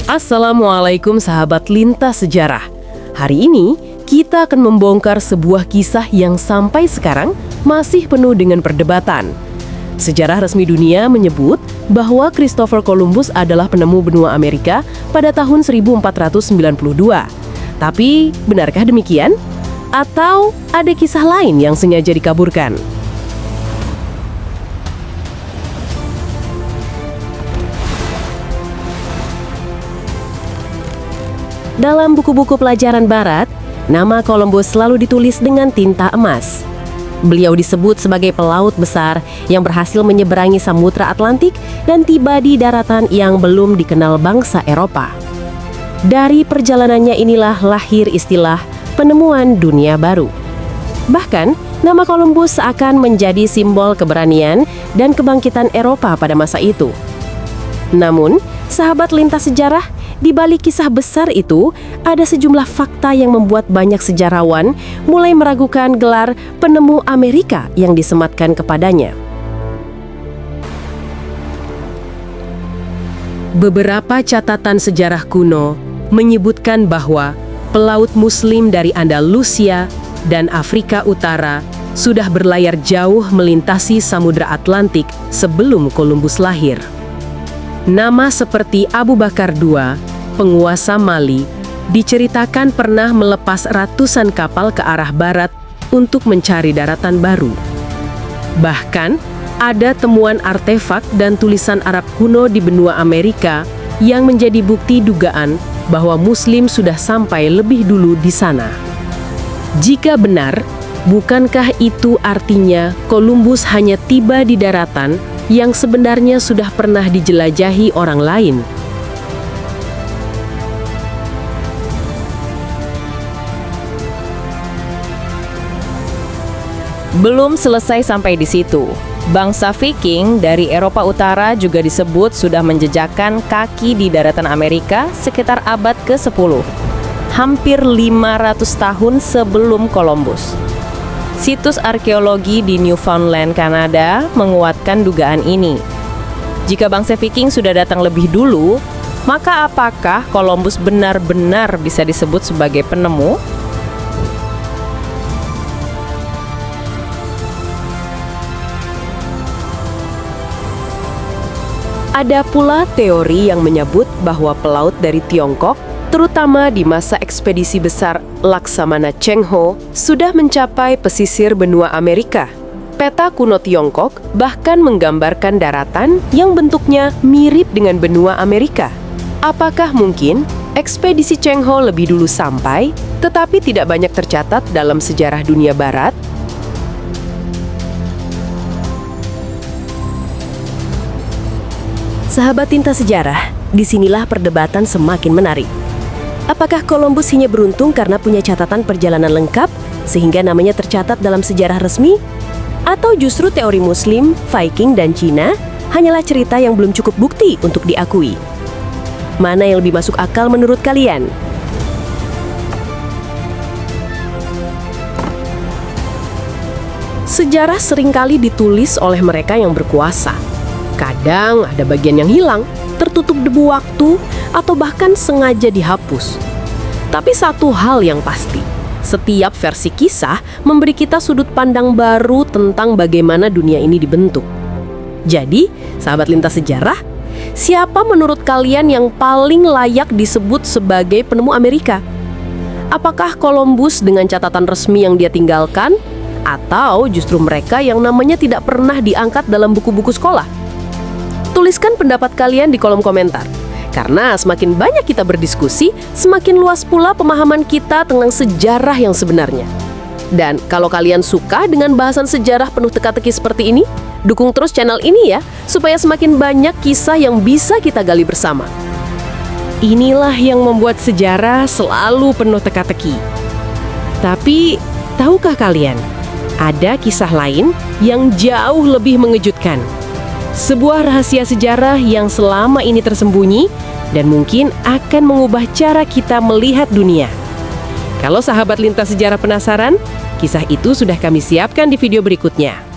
Assalamualaikum sahabat lintas sejarah. Hari ini kita akan membongkar sebuah kisah yang sampai sekarang masih penuh dengan perdebatan. Sejarah resmi dunia menyebut bahwa Christopher Columbus adalah penemu benua Amerika pada tahun 1492. Tapi benarkah demikian? Atau ada kisah lain yang sengaja dikaburkan? Dalam buku-buku pelajaran barat, nama Columbus selalu ditulis dengan tinta emas. Beliau disebut sebagai pelaut besar yang berhasil menyeberangi Samudra Atlantik dan tiba di daratan yang belum dikenal bangsa Eropa. Dari perjalanannya inilah lahir istilah penemuan dunia baru. Bahkan, nama Columbus seakan menjadi simbol keberanian dan kebangkitan Eropa pada masa itu. Namun, sahabat lintas sejarah, di balik kisah besar itu, ada sejumlah fakta yang membuat banyak sejarawan mulai meragukan gelar penemu Amerika yang disematkan kepadanya. Beberapa catatan sejarah kuno menyebutkan bahwa pelaut Muslim dari Andalusia dan Afrika Utara sudah berlayar jauh melintasi Samudra Atlantik sebelum Columbus lahir. Nama seperti Abu Bakar II, penguasa Mali, diceritakan pernah melepas ratusan kapal ke arah barat untuk mencari daratan baru. Bahkan, ada temuan artefak dan tulisan Arab kuno di benua Amerika yang menjadi bukti dugaan bahwa Muslim sudah sampai lebih dulu di sana. Jika benar, bukankah itu artinya Columbus hanya tiba di daratan yang sebenarnya sudah pernah dijelajahi orang lain? Belum selesai sampai di situ. Bangsa Viking dari Eropa Utara juga disebut sudah menjejakkan kaki di daratan Amerika sekitar abad ke-10, hampir 500 tahun sebelum Columbus. Situs arkeologi di Newfoundland, Kanada menguatkan dugaan ini. Jika bangsa Viking sudah datang lebih dulu, maka apakah Columbus benar-benar bisa disebut sebagai penemu? Ada pula teori yang menyebut bahwa pelaut dari Tiongkok, terutama di masa ekspedisi besar Laksamana Cheng Ho, sudah mencapai pesisir benua Amerika. Peta kuno Tiongkok bahkan menggambarkan daratan yang bentuknya mirip dengan benua Amerika. Apakah mungkin ekspedisi Cheng Ho lebih dulu sampai, tetapi tidak banyak tercatat dalam sejarah dunia barat? Sahabat tinta sejarah, disinilah perdebatan semakin menarik. Apakah Columbus hanya beruntung karena punya catatan perjalanan lengkap, sehingga namanya tercatat dalam sejarah resmi? Atau justru teori Muslim, Viking, dan Cina hanyalah cerita yang belum cukup bukti untuk diakui? Mana yang lebih masuk akal menurut kalian? Sejarah seringkali ditulis oleh mereka yang berkuasa. Kadang ada bagian yang hilang, tertutup debu waktu, atau bahkan sengaja dihapus. Tapi satu hal yang pasti, setiap versi kisah memberi kita sudut pandang baru tentang bagaimana dunia ini dibentuk. Jadi, sahabat lintas sejarah, siapa menurut kalian yang paling layak disebut sebagai penemu Amerika? Apakah Columbus dengan catatan resmi yang dia tinggalkan? Atau justru mereka yang namanya tidak pernah diangkat dalam buku-buku sekolah? Tuliskan pendapat kalian di kolom komentar. Karena semakin banyak kita berdiskusi, semakin luas pula pemahaman kita tentang sejarah yang sebenarnya. Dan kalau kalian suka dengan bahasan sejarah penuh teka-teki seperti ini, dukung terus channel ini ya, supaya semakin banyak kisah yang bisa kita gali bersama. Inilah yang membuat sejarah selalu penuh teka-teki. Tapi, tahukah kalian, ada kisah lain yang jauh lebih mengejutkan? Sebuah rahasia sejarah yang selama ini tersembunyi dan mungkin akan mengubah cara kita melihat dunia. Kalau sahabat lintas sejarah penasaran, kisah itu sudah kami siapkan di video berikutnya.